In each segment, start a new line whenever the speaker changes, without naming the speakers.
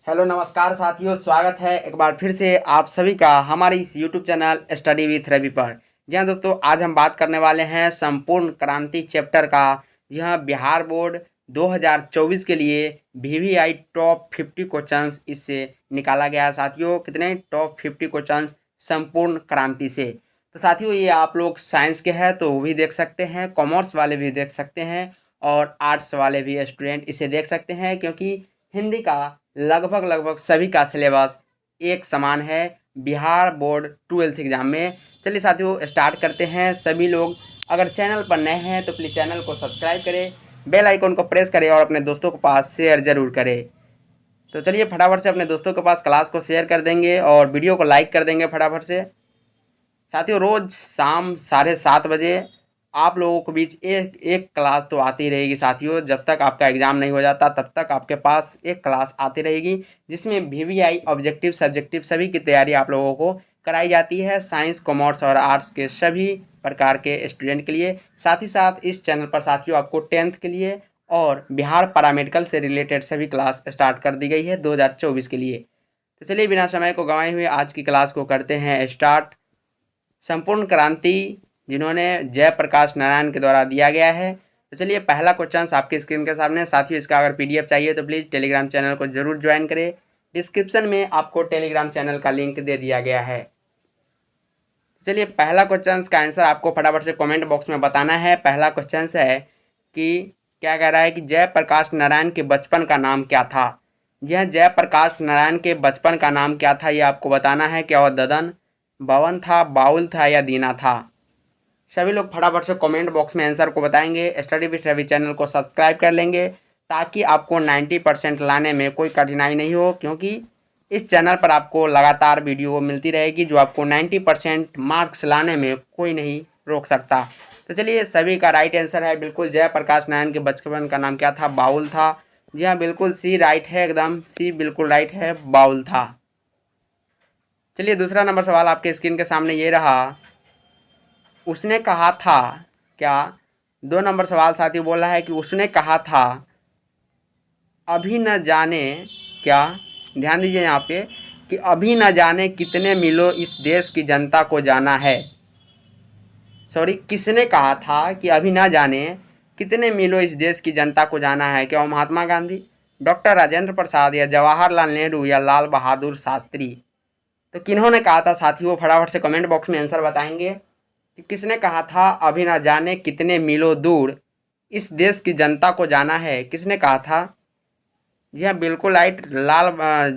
Hello नमस्कार साथियों, स्वागत है एक बार फिर से आप सभी का हमारे इस YouTube channel study with Ravi पर। जी हाँ दोस्तों, आज हम बात करने वाले हैं संपूर्ण क्रांति चैप्टर का। जी हाँ, बिहार बोर्ड 2024 के लिए वीवीआई टॉप 50 क्वेश्चंस इससे निकाला गया है साथियों। कितने टॉप 50 क्वेश्चंस संपूर्ण क्रांति से। तो साथियों, ये आप लोग साइंस के हैं तो वो भी देख सकते हैं, कॉमर्स वाले भी देख सकते हैं और आर्ट्स वाले भी स्टूडेंट इसे देख सकते हैं, क्योंकि हिंदी का लगभग सभी का सिलेबस एक समान है बिहार बोर्ड 12th एग्जाम में। चलिए साथियों, स्टार्ट करते हैं। सभी लोग अगर चैनल पर नए हैं तो प्लीज़ चैनल को सब्सक्राइब करें, बेल आइकन को प्रेस करें और अपने दोस्तों के पास शेयर ज़रूर करें। तो चलिए फटाफट से अपने दोस्तों के पास क्लास को शेयर कर देंगे और वीडियो को लाइक कर देंगे फटाफट से। साथियों, रोज़ शाम 7:30 बजे आप लोगों के बीच एक एक क्लास तो आती रहेगी साथियों। जब तक आपका एग्ज़ाम नहीं हो जाता तब तक आपके पास एक क्लास आती रहेगी, जिसमें वीवीआई ऑब्जेक्टिव सब्जेक्टिव सभी की तैयारी आप लोगों को कराई जाती है, साइंस कॉमर्स और आर्ट्स के सभी प्रकार के स्टूडेंट के लिए। साथ ही साथ इस चैनल पर साथियों आपको 10th के लिए और बिहार पैरामेडिकल से रिलेटेड सभी क्लास स्टार्ट कर दी गई है 2024 के लिए। तो चलिए बिना समय को गंवाए हुए आज की क्लास को करते हैं स्टार्ट। संपूर्ण क्रांति जिन्होंने जयप्रकाश नारायण के द्वारा दिया गया है। तो चलिए पहला क्वेश्चन आपकी स्क्रीन के सामने। साथियों, इसका अगर पीडीएफ चाहिए तो प्लीज़ टेलीग्राम चैनल को जरूर ज्वाइन करें। डिस्क्रिप्शन में आपको टेलीग्राम चैनल का लिंक दे दिया गया है। चलिए पहला क्वेश्चन का आंसर आपको फटाफट से कमेंट बॉक्स में बताना है। पहला क्वेश्चन है कि क्या कह रहा है कि जयप्रकाश नारायण के बचपन का नाम क्या था। यह जयप्रकाश नारायण के बचपन का नाम क्या था, ये आपको बताना है। क्या वह ददन, बवन था, बाउल था या दीना था। सभी लोग फटाफट से कमेंट बॉक्स में आंसर को बताएंगे। स्टडी विथ रवि चैनल को सब्सक्राइब कर लेंगे ताकि आपको 90% लाने में कोई कठिनाई नहीं हो, क्योंकि इस चैनल पर आपको लगातार वीडियो मिलती रहेगी जो आपको 90% मार्क्स लाने में कोई नहीं रोक सकता। तो चलिए, सभी का राइट आंसर है बिल्कुल। जयप्रकाश नारायण के बचपन का नाम क्या था, बाउल था। जी हाँ, बिल्कुल सी राइट है, एकदम सी बिल्कुल राइट है, बाउल था। चलिए दूसरा नंबर सवाल आपके स्क्रीन के सामने ये रहा। उसने कहा था क्या, 2 नंबर सवाल साथी बोल रहा है कि उसने कहा था अभी न जाने क्या। ध्यान दीजिए यहाँ पे कि अभी न जाने कितने मीलों इस देश की जनता को जाना है। सॉरी, किसने कहा था कि अभी न जाने कितने मीलों इस देश की जनता को जाना है। क्या वो महात्मा गांधी, डॉक्टर राजेंद्र प्रसाद या जवाहरलाल नेहरू या लाल बहादुर शास्त्री। तो किन्होंने कहा था साथियों, फटाफट से कमेंट बॉक्स में आंसर बताएंगे कि किसने कहा था अभी ना जाने कितने मीलों दूर इस देश की जनता को जाना है। किसने कहा था। जी हाँ, बिल्कुल right,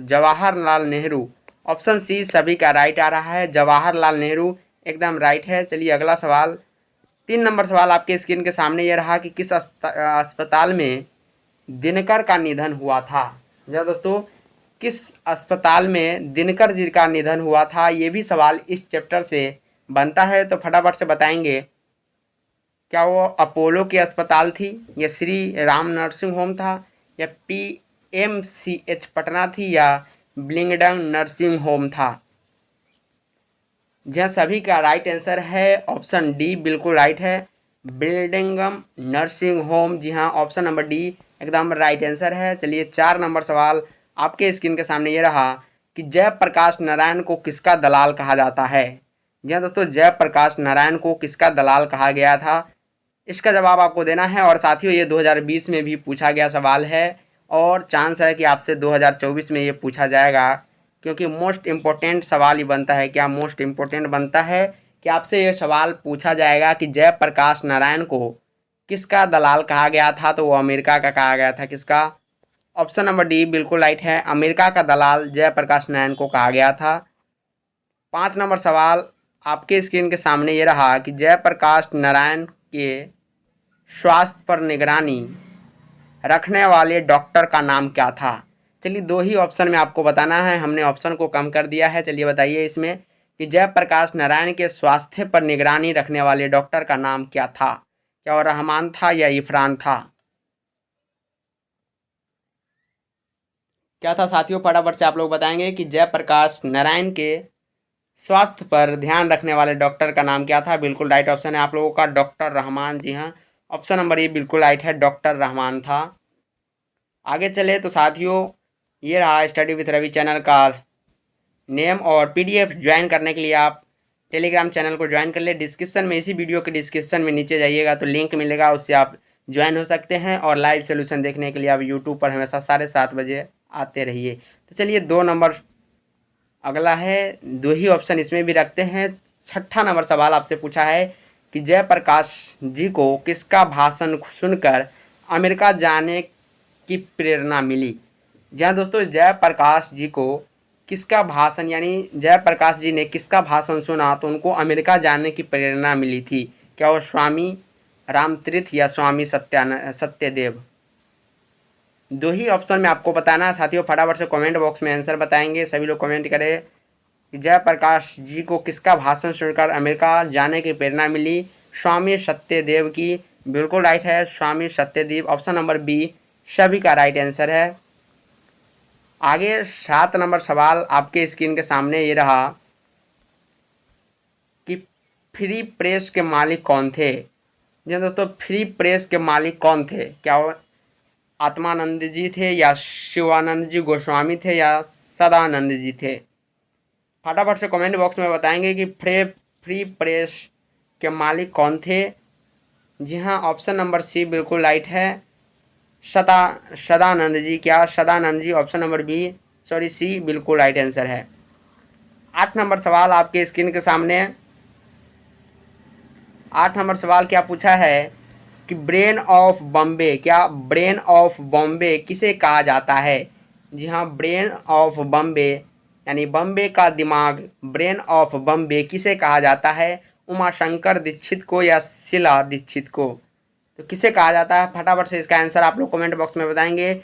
Jawaharlal Nehru. Option C सभी का राइट आ रहा है, जवाहरलाल नेहरू एकदम राइट है। चलिए अगला सवाल, 3 नंबर सवाल आपके स्क्रीन के सामने ये रहा कि किस अस्पताल में दिनकर का निधन हुआ था। जी दोस्तों, किस अस्पताल में दिनकर जी का निधन हुआ था, ये भी सवाल इस चैप्टर से बनता है। तो फटाफट से बताएंगे। क्या वो अपोलो की अस्पताल थी, या श्री राम नर्सिंग होम था, या PMCH पटना थी, या ब्लिंगडन नर्सिंग होम था। जहाँ सभी का राइट आंसर है ऑप्शन डी बिल्कुल राइट है, बिल्डिंगम नर्सिंग होम। जी हाँ, ऑप्शन नंबर डी एकदम राइट आंसर है। चलिए 4 नंबर सवाल आपके स्क्रीन के सामने ये रहा कि जयप्रकाश नारायण को किसका दलाल कहा जाता है। जी हाँ दोस्तों, जयप्रकाश नारायण को किसका दलाल कहा गया था, इसका जवाब आपको देना है। और साथियों, ये 2020 में भी पूछा गया सवाल है और चांस है कि आपसे 2024 में ये पूछा जाएगा, क्योंकि मोस्ट इम्पोर्टेंट सवाल ही बनता है। क्या मोस्ट इम्पोर्टेंट बनता है कि आपसे ये सवाल पूछा जाएगा कि जयप्रकाश नारायण को किसका दलाल कहा गया था। तो वो अमेरिका का कहा गया था। किसका। ऑप्शन नंबर डी बिल्कुल राइट है, अमेरिका का दलाल जयप्रकाश नारायण को कहा गया था। 5 नंबर सवाल आपके स्क्रीन के सामने ये रहा कि जयप्रकाश नारायण के स्वास्थ्य पर निगरानी रखने वाले डॉक्टर का नाम क्या था। चलिए 2 ही ऑप्शन में आपको बताना है, हमने ऑप्शन को कम कर दिया है। चलिए बताइए इसमें कि जयप्रकाश नारायण के स्वास्थ्य पर निगरानी रखने वाले डॉक्टर का नाम क्या था। क्या वो रहमान था या इरफान था। क्या था साथियों, फटाफट से आप लोग बताएंगे कि जयप्रकाश नारायण के स्वास्थ्य पर ध्यान रखने वाले डॉक्टर का नाम क्या था। बिल्कुल राइट ऑप्शन है आप लोगों का, डॉक्टर रहमान। जी हाँ, ऑप्शन नंबर ए बिल्कुल राइट है, डॉक्टर रहमान था। आगे चले तो साथियों, ये रहा स्टडी विथ रवि चैनल का नेम, और पीडीएफ ज्वाइन करने के लिए आप टेलीग्राम चैनल को ज्वाइन कर ले। डिस्क्रिप्शन में, इसी वीडियो के डिस्क्रिप्शन में नीचे जाइएगा तो लिंक मिलेगा, उससे आप ज्वाइन हो सकते हैं। और लाइव सोल्यूशन देखने के लिए आप यूट्यूब पर हमेशा 7:30 बजे आते रहिए। तो चलिए 2 नंबर अगला है, 2 ही ऑप्शन इसमें भी रखते हैं। 6ठा नंबर सवाल आपसे पूछा है कि जयप्रकाश जी को किसका भाषण सुनकर अमेरिका जाने की प्रेरणा मिली। जहाँ दोस्तों जयप्रकाश जी को किसका भाषण, यानी जयप्रकाश जी ने किसका भाषण सुना तो उनको अमेरिका जाने की प्रेरणा मिली थी। क्या वो स्वामी रामतीर्थ या स्वामी सत्यदेव। 2 ही ऑप्शन में आपको बताना है साथियों। फटाफट से कमेंट बॉक्स में आंसर बताएंगे, सभी लोग कमेंट करें कि जयप्रकाश जी को किसका भाषण सुनकर अमेरिका जाने की प्रेरणा मिली। स्वामी सत्यदेव की। बिल्कुल राइट है, स्वामी सत्यदेव। ऑप्शन नंबर बी सभी का राइट आंसर है। आगे 7 नंबर सवाल आपके स्क्रीन के सामने ये रहा कि फ्री प्रेस के मालिक कौन थे। जी दोस्तों, फ्री प्रेस के मालिक कौन थे। क्या वो आत्मानंद जी थे, या शिवानंद जी गोस्वामी थे, या सदानंद जी थे। फटाफट से कमेंट बॉक्स में बताएंगे कि फ्री प्रेस के मालिक कौन थे। जी हाँ, ऑप्शन नंबर सी बिल्कुल राइट है, सदानंद जी। क्या Sadanand ji. Option number B sorry C बिल्कुल राइट आंसर है। 8 नंबर सवाल आपके स्क्रीन के सामने। 8 नंबर सवाल क्या पूछा है कि ब्रेन ऑफ बॉम्बे, क्या ब्रेन ऑफ बॉम्बे किसे कहा जाता है। जी हाँ, ब्रेन ऑफ बॉम्बे यानी बॉम्बे का दिमाग, ब्रेन ऑफ बॉम्बे किसे कहा जाता है। उमाशंकर दीक्षित को या शीला दीक्षित को। तो किसे कहा जाता है, फटाफट से इसका आंसर आप लोग कमेंट बॉक्स में बताएंगे।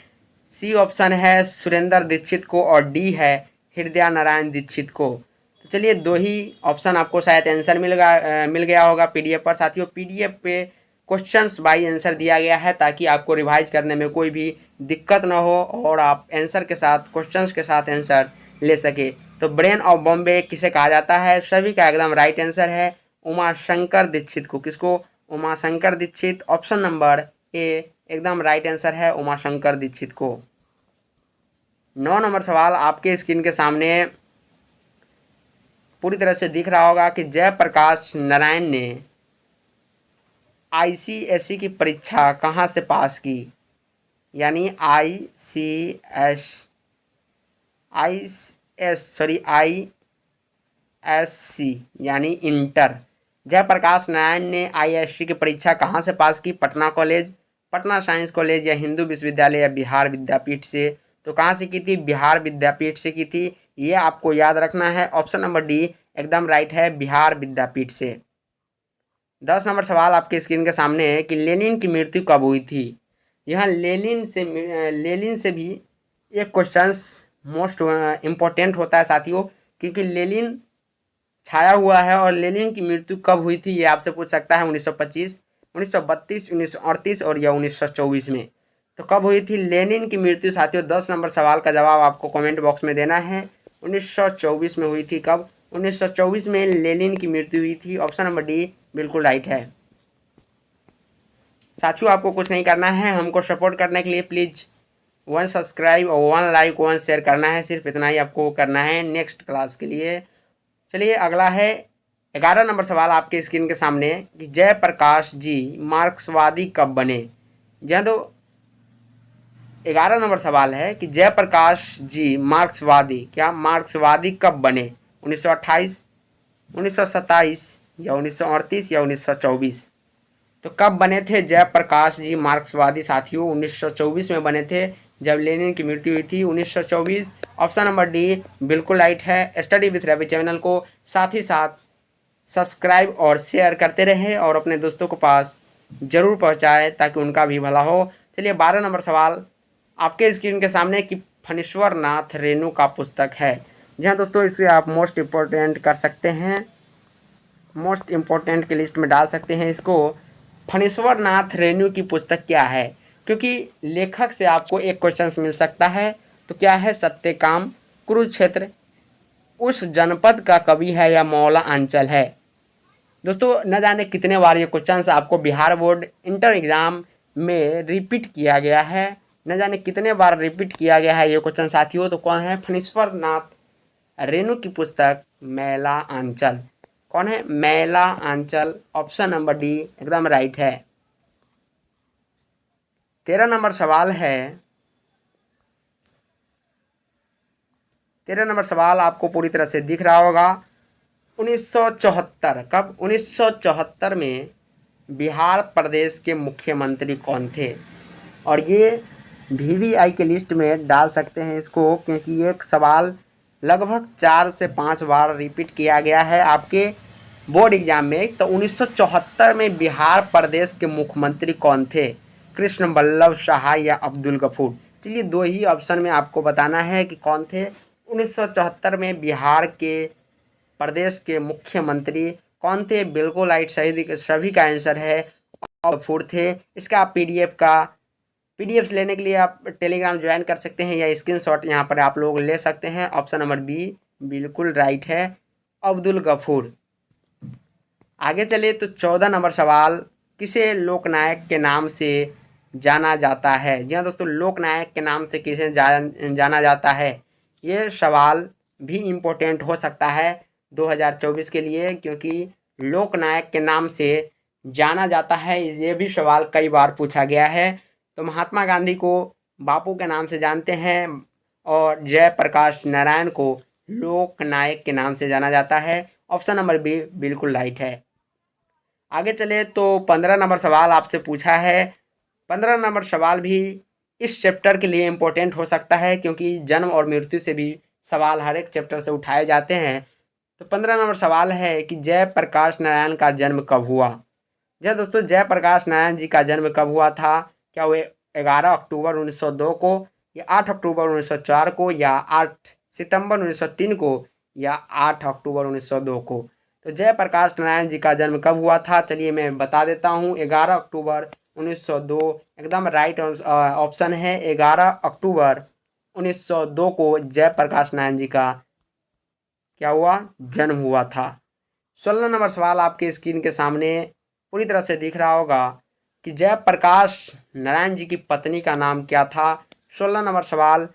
सी ऑप्शन है सुरेंद्र दीक्षित को, और डी है हृदय नारायण दीक्षित को। तो चलिए 2 ही ऑप्शन आपको शायद आंसर मिल गया होगा पीडीएफ पर। साथियों पीडीएफ पे क्वेश्चंस बाय आंसर दिया गया है ताकि आपको रिवाइज करने में कोई भी दिक्कत ना हो और आप आंसर के साथ, क्वेश्चंस के साथ आंसर ले सके। तो ब्रेन ऑफ बॉम्बे किसे कहा जाता है, सभी का एकदम राइट आंसर है उमाशंकर दीक्षित को। किसको, Umashankar Dikshit. Option number A एकदम राइट आंसर है उमाशंकर दीक्षित को। 9 नंबर सवाल आपके स्क्रीन के सामने पूरी तरह से दिख रहा होगा कि जयप्रकाश नारायण ने आईसीएसई की परीक्षा कहाँ से पास की। यानी आईएससी यानी इंटर। जयप्रकाश नारायण ने आईएससी की परीक्षा कहाँ से पास की। Patna college, Patna science college, या हिंदू विश्वविद्यालय, या बिहार विद्यापीठ से। तो कहाँ से की थी, बिहार विद्यापीठ से की थी। ये आपको याद रखना है। ऑप्शन नंबर डी एकदम राइट है, बिहार विद्यापीठ से। 10 नंबर सवाल आपके स्क्रीन के सामने है कि लेनिन की मृत्यु कब हुई थी। यहाँ लेनिन से भी एक क्वेश्चन मोस्ट इम्पोर्टेंट होता है साथियों, क्योंकि लेनिन छाया हुआ है और लेनिन की मृत्यु कब हुई थी ये आपसे पूछ सकता है। 1925, 1932, 1938 और या 1924 में। तो कब हुई थी लेनिन की मृत्यु साथियों। 10 नंबर सवाल का जवाब आपको कमेंट बॉक्स में देना है। 1924 में हुई थी। कब, 1924 में लेनिन की मृत्यु हुई थी। ऑप्शन नंबर डी बिल्कुल राइट है। साथियों आपको कुछ नहीं करना है, हमको सपोर्ट करने के लिए प्लीज़ 1 सब्सक्राइब और 1 लाइक 1 शेयर करना है। सिर्फ इतना ही आपको करना है नेक्स्ट क्लास के लिए। चलिए अगला है 11 नंबर सवाल आपके स्क्रीन के सामने कि जयप्रकाश जी मार्क्सवादी कब बने। जहाँ तो 11 नंबर सवाल है कि जयप्रकाश जी मार्क्सवादी, क्या मार्क्सवादी कब बने। 1928, 1927 या 1938 या 1924। तो कब बने थे जयप्रकाश जी मार्क्सवादी साथियों। 1924 में बने थे जब लेनिन की मृत्यु हुई थी। 1924 ऑप्शन नंबर डी बिल्कुल राइट है। स्टडी विथ रवि चैनल को साथ ही साथ सब्सक्राइब और शेयर करते रहें और अपने दोस्तों के पास ज़रूर पहुंचाएं ताकि उनका भी भला हो। चलिए 12 नंबर सवाल आपके स्क्रीन के सामने कि फणीश्वर नाथ रेणु का पुस्तक है। जी हाँ दोस्तों, इसे आप मोस्ट इम्पोर्टेंट कर सकते हैं, मोस्ट इम्पोर्टेंट की लिस्ट में डाल सकते हैं इसको। फणीश्वर नाथ रेणु की पुस्तक क्या है, क्योंकि लेखक से आपको एक क्वेश्चन मिल सकता है। तो क्या है, सत्यकाम, कुरुक्षेत्र, उस जनपद का कवि है, या मौला अंचल है। दोस्तों न जाने कितने बार ये क्वेश्चन आपको बिहार बोर्ड इंटर एग्ज़ाम में रिपीट किया गया है। न जाने कितने बार रिपीट किया गया है ये क्वेश्चन साथियों। तो कौन है? फणीश्वर नाथ रेणु की पुस्तक मैला आंचल। कौन है? मैला आंचल। ऑप्शन नंबर डी एकदम राइट है। 13 नंबर सवाल है। 13 नंबर सवाल आपको पूरी तरह से दिख रहा होगा। 1974 कब? 1974 में बिहार प्रदेश के मुख्यमंत्री कौन थे? और ये वीवीआई के लिस्ट में डाल सकते हैं इसको, क्योंकि ये सवाल लगभग 4 से 5 बार रिपीट किया गया है आपके बोर्ड एग्जाम में। तो 1974 में बिहार प्रदेश के मुख्यमंत्री कौन थे? कृष्ण वल्लभ शाह या अब्दुल गफूर? चलिए दो ही ऑप्शन में आपको बताना है कि कौन थे 1974 में बिहार के प्रदेश के मुख्यमंत्री कौन थे। बिल्कुल राइट, सभी का आंसर है गफूर थे। इसका आप पीडीएफ लेने के लिए आप टेलीग्राम ज्वाइन कर सकते हैं या स्क्रीनशॉट यहाँ पर आप लोग ले सकते हैं। ऑप्शन नंबर बी बिल्कुल राइट है, अब्दुल गफूर। आगे चले तो 14 नंबर सवाल, किसे लोकनायक के नाम से जाना जाता है? जी हाँ दोस्तों, लोकनायक के नाम से किसे जाना जाता है? ये सवाल भी इम्पोर्टेंट हो सकता है 2024 के लिए, क्योंकि लोकनायक के नाम से जाना जाता है, ये भी सवाल कई बार पूछा गया है। तो महात्मा गांधी को बापू के नाम से जानते हैं और जयप्रकाश नारायण को लोकनायक के नाम से जाना जाता है। ऑप्शन नंबर बी बिल्कुल राइट है। आगे चले तो 15 नंबर सवाल आपसे पूछा है। 15 नंबर सवाल भी इस चैप्टर के लिए इम्पोर्टेंट हो सकता है, क्योंकि जन्म और मृत्यु से भी सवाल हर एक चैप्टर से उठाए जाते हैं। तो 15 नंबर सवाल है कि जयप्रकाश नारायण का जन्म कब हुआ? जी दोस्तों, जयप्रकाश नारायण जी का जन्म कब हुआ था? क्या वो 11 अक्टूबर 1902 को, या 8 अक्टूबर 1904 को, या 8 सितंबर 1903 को, या 8 अक्टूबर 1902 को? तो जयप्रकाश नारायण जी का जन्म कब हुआ था? चलिए मैं बता देता हूँ, 11 अक्टूबर 1902 एकदम राइट ऑप्शन है। 11 अक्टूबर 1902 को जयप्रकाश नारायण जी का क्या हुआ? जन्म हुआ था। 16 नंबर सवाल आपके स्क्रीन के सामने पूरी तरह से दिख रहा होगा कि जयप्रकाश नारायण जी की पत्नी का नाम क्या था? 16 नंबर सवाल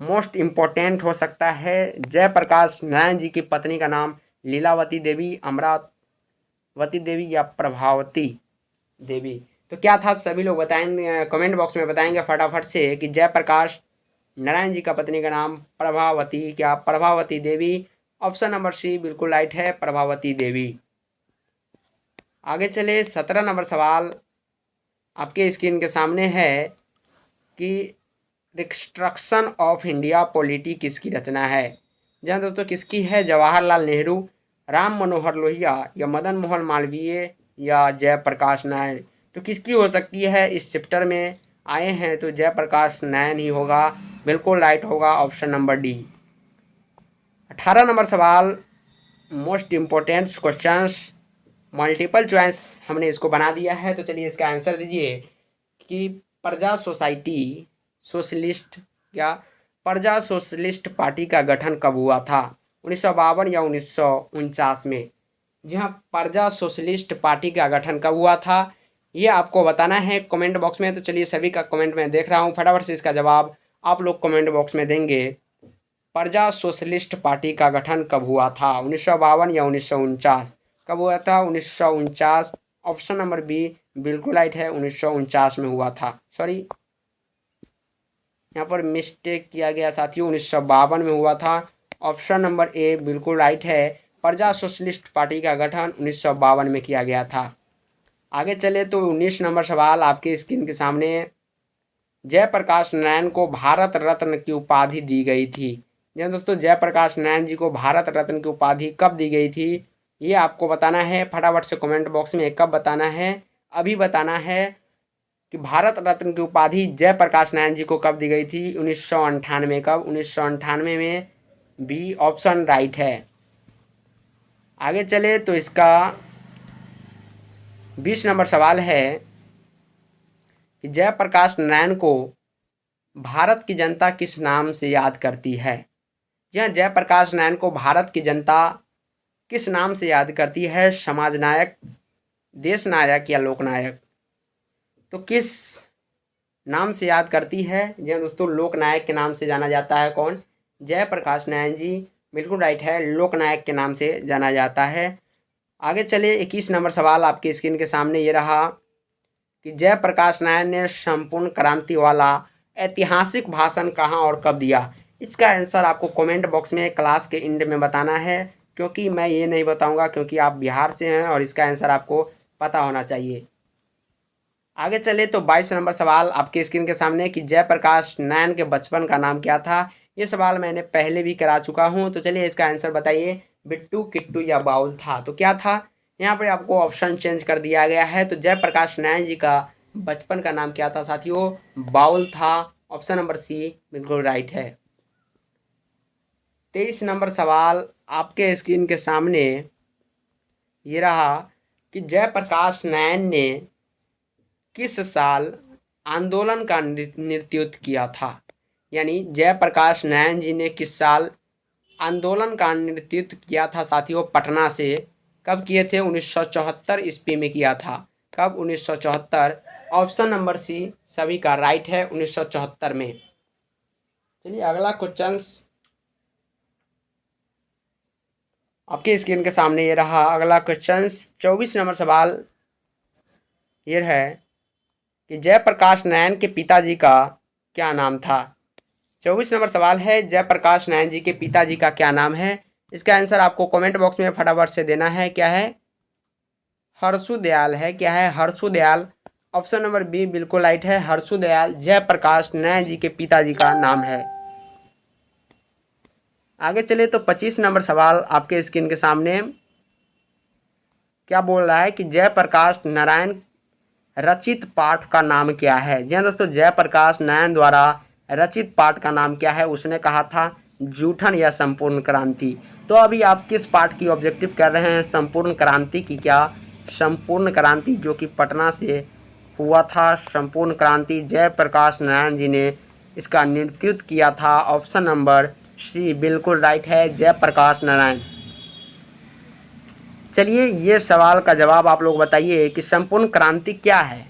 मोस्ट इम्पोर्टेंट हो सकता है। जयप्रकाश नारायण जी की पत्नी का नाम लीलावती देवी, अमरावती देवी, या प्रभावती देवी? तो क्या था सभी लोग बताएंगे, कमेंट बॉक्स में बताएंगे फटाफट से कि जयप्रकाश नारायण जी का पत्नी का नाम प्रभावती, क्या Prabhavati Devi? Option number C बिल्कुल राइट है, प्रभावती देवी। आगे चले 17 नंबर सवाल आपके स्क्रीन के सामने है कि रिकंस्ट्रक्शन ऑफ इंडिया पॉलिटी किसकी रचना है? जी हाँ दोस्तों, किसकी है? जवाहरलाल नेहरू, राम मनोहर लोहिया, या मदन मोहन मालवीय, या जयप्रकाश नारायण? तो किसकी हो सकती है? इस चैप्टर में आए हैं तो जयप्रकाश नारायण ही होगा, बिल्कुल राइट होगा, ऑप्शन नंबर डी। 18 नंबर सवाल most important questions, multiple choice हमने इसको बना दिया है। तो चलिए इसका आंसर दीजिए कि प्रजा सोशलिस्ट पार्टी का गठन कब हुआ था? 1952 या 1949 में? जी हाँ, प्रजा सोशलिस्ट पार्टी का गठन कब हुआ था ये आपको बताना है कमेंट बॉक्स में। तो चलिए सभी का कमेंट में देख रहा हूँ, फटाफट से इसका जवाब आप लोग कमेंट बॉक्स में देंगे। प्रजा सोशलिस्ट पार्टी का गठन कब हुआ था? 1952 या 1949? कब हुआ था? 1949। ऑप्शन नंबर बी बिल्कुल राइट है, 1949 में हुआ था। सॉरी, यहाँ पर मिस्टेक किया गया साथियों, 1952 में हुआ था। ऑप्शन नंबर ए बिल्कुल राइट है, प्रजा सोशलिस्ट पार्टी का गठन 1952 में किया गया था। आगे चले तो 19 नंबर सवाल आपके स्क्रीन के सामने, जयप्रकाश नारायण को भारत रत्न की उपाधि दी गई थी। जी दोस्तों, जयप्रकाश नारायण जी को भारत रत्न की उपाधि कब दी गई थी ये आपको बताना है। फटाफट से कमेंट बॉक्स में कब बताना है, अभी बताना है कि भारत रत्न की उपाधि जयप्रकाश नारायण जी को कब दी गई थी? 1998। कब? 1998 में, बी ऑप्शन राइट है। आगे चले तो इसका 20 नंबर सवाल है कि जयप्रकाश नारायण को भारत की जनता किस नाम से याद करती है? यह जयप्रकाश नारायण को भारत की जनता किस नाम से याद करती है? समाज नायक, देश नायक, या लोकनायक? तो किस नाम से याद करती है? जी हाँ दोस्तों, लोकनायक के नाम से जाना जाता है। कौन? जयप्रकाश नारायण जी। बिल्कुल राइट है, लोकनायक के नाम से जाना जाता है। आगे चले, 21 नंबर सवाल आपकी स्क्रीन के सामने ये रहा कि जयप्रकाश नारायण ने संपूर्ण क्रांति वाला ऐतिहासिक भाषण कहाँ और कब दिया? इसका आंसर आपको कमेंट बॉक्स में क्लास के एंड में बताना है, क्योंकि मैं ये नहीं बताऊंगा, क्योंकि आप बिहार से हैं और इसका आंसर आपको पता होना चाहिए। आगे चले तो 22 नंबर सवाल आपके स्क्रीन के सामने कि जयप्रकाश नारायण के बचपन का नाम क्या था? ये सवाल मैंने पहले भी करा चुका हूँ, तो चलिए इसका आंसर बताइए। बिट्टू, किट्टू या बाउल था? तो क्या था? यहाँ पर आपको ऑप्शन चेंज कर दिया गया है। तो जयप्रकाश नारायण जी का बचपन का नाम क्या था साथियों? बाउल था। ऑप्शन नंबर सी बिल्कुल राइट है। 23 नंबर सवाल आपके स्क्रीन के सामने ये रहा कि जयप्रकाश नारायण ने किस साल आंदोलन का नेतृत्व किया था? यानी जयप्रकाश नारायण जी ने किस साल आंदोलन का नेतृत्व किया था साथियों? पटना से। कब किए थे? 1974 ईस्वी में किया था। कब? 1974। ऑप्शन नंबर सी सभी का राइट है, 1974 में। चलिए अगला क्वेश्चन आपके स्क्रीन के सामने ये रहा। अगला क्वेश्चन 24 नंबर सवाल ये है कि जयप्रकाश नारायण के पिताजी का क्या नाम था? 24 नंबर सवाल है, जयप्रकाश नारायण जी के पिताजी का क्या नाम है? इसका आंसर आपको कमेंट बॉक्स में फटाफट से देना है। क्या है? हर्षु दयाल है। क्या है? Harshu Dayal. Option number B बिल्कुल राइट है, हर्षु दयाल जयप्रकाश नारायण जी के पिताजी का नाम है। आगे चले तो 25 नंबर सवाल आपके स्क्रीन के सामने क्या बोल रहा है कि जयप्रकाश नारायण रचित पाठ का नाम क्या है? जी हाँ दोस्तों, जयप्रकाश नारायण द्वारा रचित पाठ का नाम क्या है? उसने कहा था जूठन या संपूर्ण क्रांति। तो अभी आप किस पाठ की ऑब्जेक्टिव कर रहे हैं? संपूर्ण क्रांति की। क्या? संपूर्ण क्रांति, जो कि पटना से हुआ था। संपूर्ण क्रांति जयप्रकाश नारायण जी ने इसका नेतृत्व किया था। ऑप्शन नंबर सी बिल्कुल राइट है, जयप्रकाश नारायण। चलिए ये सवाल का जवाब आप लोग बताइए कि संपूर्ण क्रांति क्या है?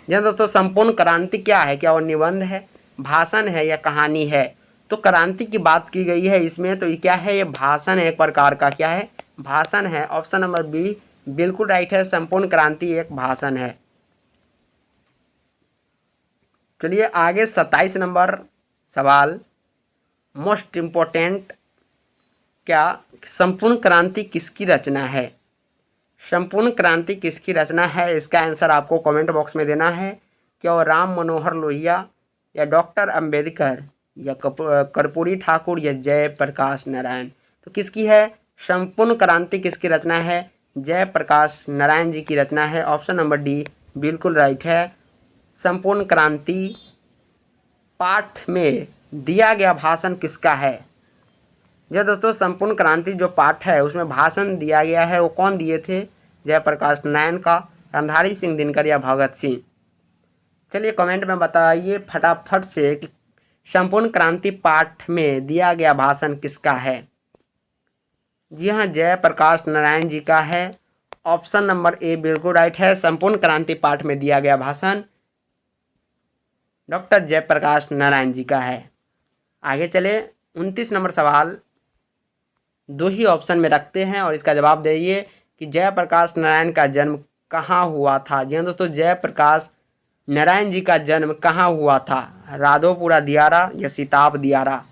जी दोस्तों, संपूर्ण क्रांति क्या है? क्या वो निबंध है, भाषण है या कहानी है? तो क्रांति की बात की गई है इसमें, तो ये क्या है? ये भाषण है एक प्रकार का। क्या है? भाषण है। ऑप्शन नंबर बी बिल्कुल राइट है, संपूर्ण क्रांति एक भाषण है। चलिए आगे 27 नंबर सवाल मोस्ट इम्पोर्टेंट, क्या संपूर्ण क्रांति किसकी रचना है? संपूर्ण क्रांति किसकी रचना है? इसका आंसर आपको कमेंट बॉक्स में देना है। क्या वो राम मनोहर लोहिया या डॉक्टर अंबेडकर या कर्पूरी ठाकुर या जयप्रकाश नारायण? तो किसकी है? संपूर्ण क्रांति किसकी रचना है? जयप्रकाश नारायण जी की रचना है। ऑप्शन नंबर डी बिल्कुल राइट है। संपूर्ण क्रांति पाठ में दिया गया भाषण किसका है? जी दोस्तों, संपूर्ण क्रांति जो पाठ है उसमें भाषण दिया गया है, वो कौन दिए थे? जयप्रकाश नारायण का, रणधारी सिंह दिनकर या भगत सिंह? चलिए कमेंट में बताइए फटाफट से कि संपूर्ण क्रांति पाठ में दिया गया भाषण किसका है? जी हाँ, जयप्रकाश नारायण जी का है। ऑप्शन नंबर ए बिल्कुल राइट है, संपूर्ण क्रांति पाठ में दिया गया भाषण डॉक्टर जयप्रकाश नारायण जी का है। आगे चले 29 नंबर सवाल दो ही ऑप्शन में रखते हैं और इसका जवाब दीजिए कि जयप्रकाश नारायण का जन्म कहाँ हुआ था? जी हाँ दोस्तों, जयप्रकाश नारायण जी का जन्म कहाँ हुआ था? राधोपुरा दियारा या सिताब दियारा?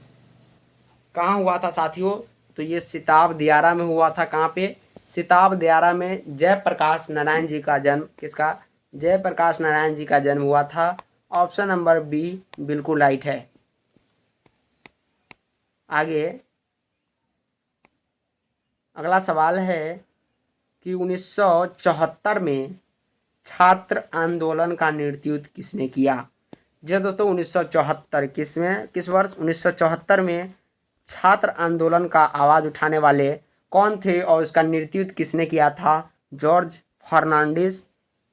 कहाँ हुआ था साथियों? तो ये सिताब दियारा में हुआ था। कहाँ पे? सिताब दियारा में जयप्रकाश नारायण जी का जन्म, किसका? जयप्रकाश नारायण जी का जन्म हुआ था। ऑप्शन नंबर बी बिल्कुल राइट है। आगे अगला सवाल है कि 1974 में छात्र आंदोलन का नेतृत्व किसने किया? जी दोस्तों, 1974 किस वर्ष? 1974 में छात्र आंदोलन का आवाज़ उठाने वाले कौन थे और उसका नेतृत्व किसने किया था? जॉर्ज फर्नांडिस,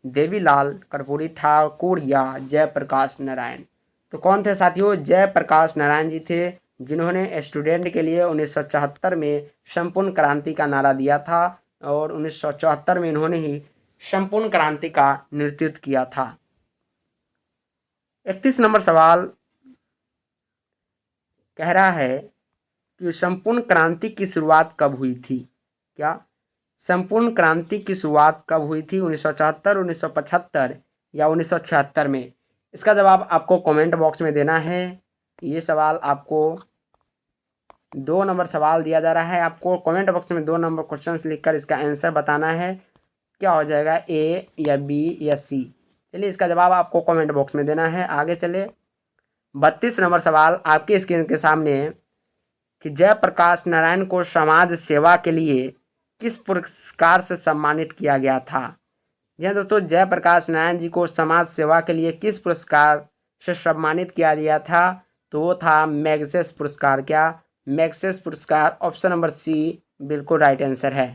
देवीलाल कर्पूरी ठाकुर या जयप्रकाश नारायण? तो कौन थे साथियों? जयप्रकाश नारायण जी थे, जिन्होंने स्टूडेंट के लिए 1974 में संपूर्ण क्रांति का नारा दिया था और 1974 में इन्होंने ही संपूर्ण क्रांति का नेतृत्व किया था। 31 नंबर सवाल कह रहा है कि संपूर्ण क्रांति की शुरुआत कब हुई थी। क्या संपूर्ण क्रांति की शुरुआत कब हुई थी? 1974, 1975 या 1976 में? इसका जवाब आपको कमेंट बॉक्स में देना है। ये सवाल आपको 2 नंबर सवाल दिया जा रहा है। आपको कमेंट बॉक्स में 2 नंबर क्वेश्चन लिखकर इसका आंसर बताना है। क्या हो जाएगा, ए या बी या सी? चलिए इसका जवाब आपको कमेंट बॉक्स में देना है। आगे चले 32 नंबर सवाल आपके स्क्रीन के सामने कि जयप्रकाश नारायण को समाज सेवा के लिए किस पुरस्कार से सम्मानित किया गया था। जी हाँ दोस्तों, जयप्रकाश नारायण जी को समाज सेवा के लिए किस पुरस्कार से सम्मानित किया गया था? तो वो था मैग्सेस पुरस्कार। क्या मैग्सेस पुरस्कार? ऑप्शन नंबर सी बिल्कुल राइट आंसर है।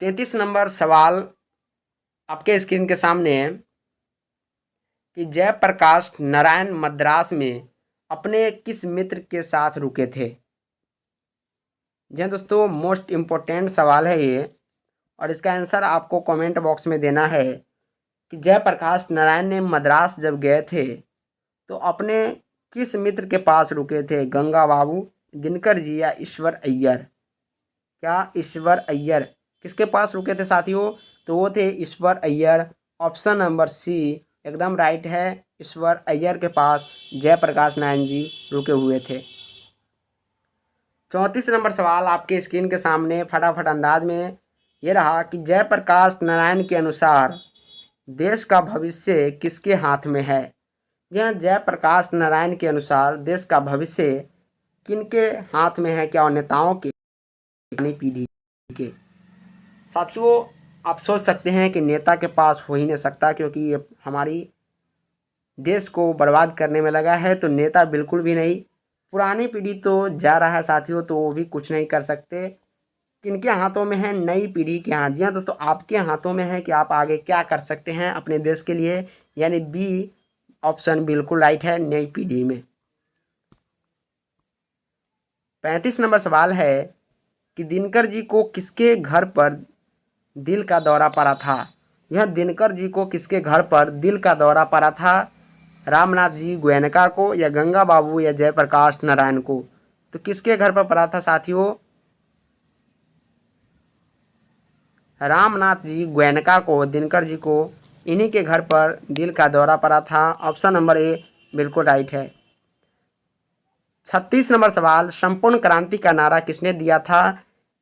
33 नंबर सवाल आपके स्क्रीन के सामने है कि जयप्रकाश नारायण मद्रास में अपने किस मित्र के साथ रुके थे। जी हाँ दोस्तों, मोस्ट इम्पोर्टेंट सवाल है ये, और इसका आंसर आपको कमेंट बॉक्स में देना है कि जयप्रकाश नारायण ने मद्रास जब गए थे तो अपने किस मित्र के पास रुके थे? गंगा बाबू, दिनकर जी या ईश्वर अय्यर? क्या ईश्वर अय्यर किसके पास रुके थे साथियों? तो वो थे ईश्वर अय्यर। ऑप्शन नंबर सी एकदम राइट है। ईश्वर अय्यर के पास जयप्रकाश नारायण जी रुके हुए थे। 34 नंबर सवाल आपके स्क्रीन के सामने फटाफट अंदाज में ये रहा कि जयप्रकाश नारायण के अनुसार देश का भविष्य किसके हाथ में है। यह जयप्रकाश नारायण के अनुसार देश का भविष्य किनके हाथ में है? क्या नेताओं के, पीढ़ी के? साथियों, आप सोच सकते हैं कि नेता के पास हो ही नहीं सकता, क्योंकि ये हमारी देश को बर्बाद करने में लगा है। तो नेता बिल्कुल भी नहीं। पुरानी पीढ़ी तो जा रहा है साथियों, तो वो भी कुछ नहीं कर सकते। किनके हाथों में है? नई पीढ़ी के हाथ। जी हाँ दोस्तों, आपके हाथों में है कि आप आगे क्या कर सकते हैं अपने देश के लिए, यानी बी ऑप्शन बिल्कुल राइट है, नई पीढ़ी में। 35 नंबर सवाल है कि दिनकर जी को किसके घर पर दिल का दौरा पड़ा था। यह दिनकर जी को किसके घर पर दिल का दौरा पड़ा था? रामनाथ जी गोयनका को, या गंगा बाबू, या जयप्रकाश नारायण को? तो किसके घर पर पड़ा था साथियों? रामनाथ जी गोयनका को, दिनकर जी को इन्हीं के घर पर दिल का दौरा पड़ा था। ऑप्शन नंबर ए बिल्कुल राइट है। 36 नंबर सवाल संपूर्ण क्रांति का नारा किसने दिया था।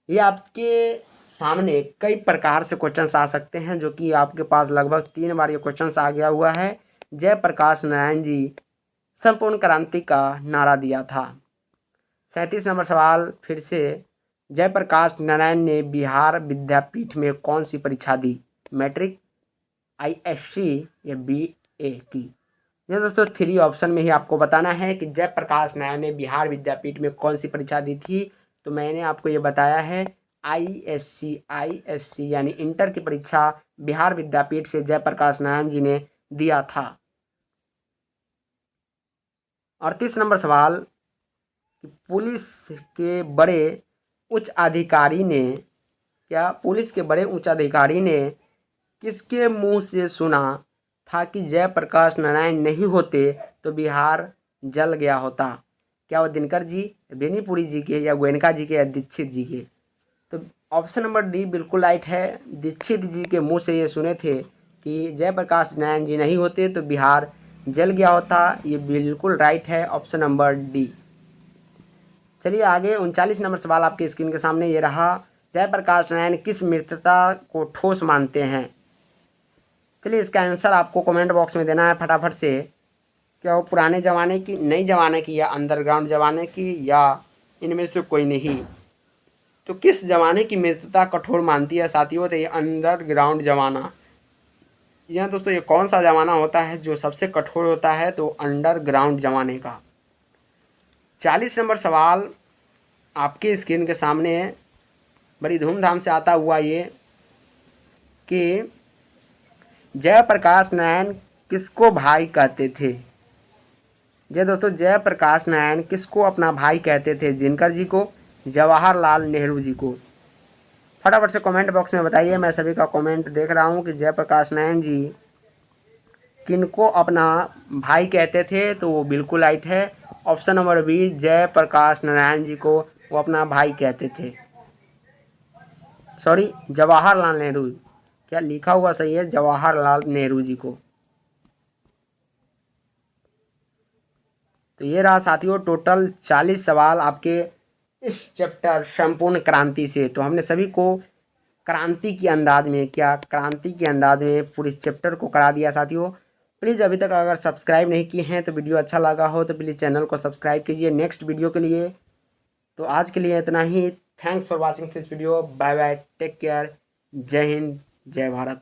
ये आपके सामने कई प्रकार से क्वेश्चंस आ सकते हैं, जो कि आपके पास लगभग 3 बार ये क्वेश्चंस आ गया हुआ है। जयप्रकाश नारायण जी संपूर्ण क्रांति का नारा दिया था। 37 नंबर सवाल फिर से, जयप्रकाश नारायण ने बिहार विद्यापीठ में कौन सी परीक्षा दी? मैट्रिक, आईएससी या बीए की? ये दोस्तों 3 ऑप्शन में ही आपको बताना है कि जयप्रकाश नारायण ने बिहार विद्यापीठ में कौन सी परीक्षा दी थी। तो मैंने आपको ये बताया है आईएससी यानी इंटर की परीक्षा बिहार विद्यापीठ से जयप्रकाश नारायण जी ने दिया था। 38 नंबर सवाल, पुलिस के बड़े उच्च अधिकारी ने, क्या पुलिस के बड़े उच्च अधिकारी ने किसके मुंह से सुना था कि जयप्रकाश नारायण नहीं होते तो बिहार जल गया होता? क्या वो दिनकर जी, बेनीपुरी जी के, या गोयनका जी के, या दीक्षित जी के? तो ऑप्शन नंबर डी बिल्कुल राइट है। दीक्षित जी के मुंह से ये सुने थे कि जयप्रकाश नारायण जी नहीं होते तो बिहार जल गया होता। ये बिल्कुल राइट है, ऑप्शन नंबर डी। चलिए आगे 39 नंबर सवाल आपके स्क्रीन के सामने ये रहा, जयप्रकाश नारायण किस मृतता को ठोस मानते हैं? चलिए इसका आंसर आपको कमेंट बॉक्स में देना है फटाफट से। क्या वो पुराने ज़माने की, नई ज़माने की, या अंडरग्राउंड ज़माने की, या इनमें से कोई नहीं? तो किस ज़माने की मृतता कठोर मानती है साथियों? तो ये अंडरग्राउंड ज़माना। यह दोस्तों ये कौन सा ज़माना होता है जो सबसे कठोर होता है? तो अंडरग्राउंड ज़माने का। 40 नंबर सवाल आपके स्क्रीन के सामने है, बड़ी धूमधाम से आता हुआ ये कि जयप्रकाश नारायण किसको भाई कहते थे? जी दोस्तों, जयप्रकाश नारायण किसको अपना भाई कहते थे? दिनकर जी को, जवाहरलाल नेहरू जी को? फटाफट से कमेंट बॉक्स में बताइए। मैं सभी का कमेंट देख रहा हूँ कि जयप्रकाश नारायण जी किनको अपना भाई कहते थे, तो वो बिल्कुल राइट है। Option number B, Jayaprakash Narayan ji को वो अपना भाई कहते थे। सॉरी, जवाहरलाल नेहरू, क्या लिखा हुआ सही है, जवाहरलाल नेहरू जी को। तो ये रहा साथियों टोटल 40 सवाल आपके इस चैप्टर संपूर्ण क्रांति से। तो हमने सभी को क्रांति के अंदाज में, क्या क्रांति के अंदाज में पूरे चैप्टर को करा दिया साथियों। प्लीज़ अभी तक अगर सब्सक्राइब नहीं किए हैं तो वीडियो अच्छा लगा हो तो प्लीज़ चैनल को सब्सक्राइब कीजिए नेक्स्ट वीडियो के लिए। तो आज के लिए इतना ही। Thanks for watching this video. Bye bye, take care, जय हिंद, जय भारत।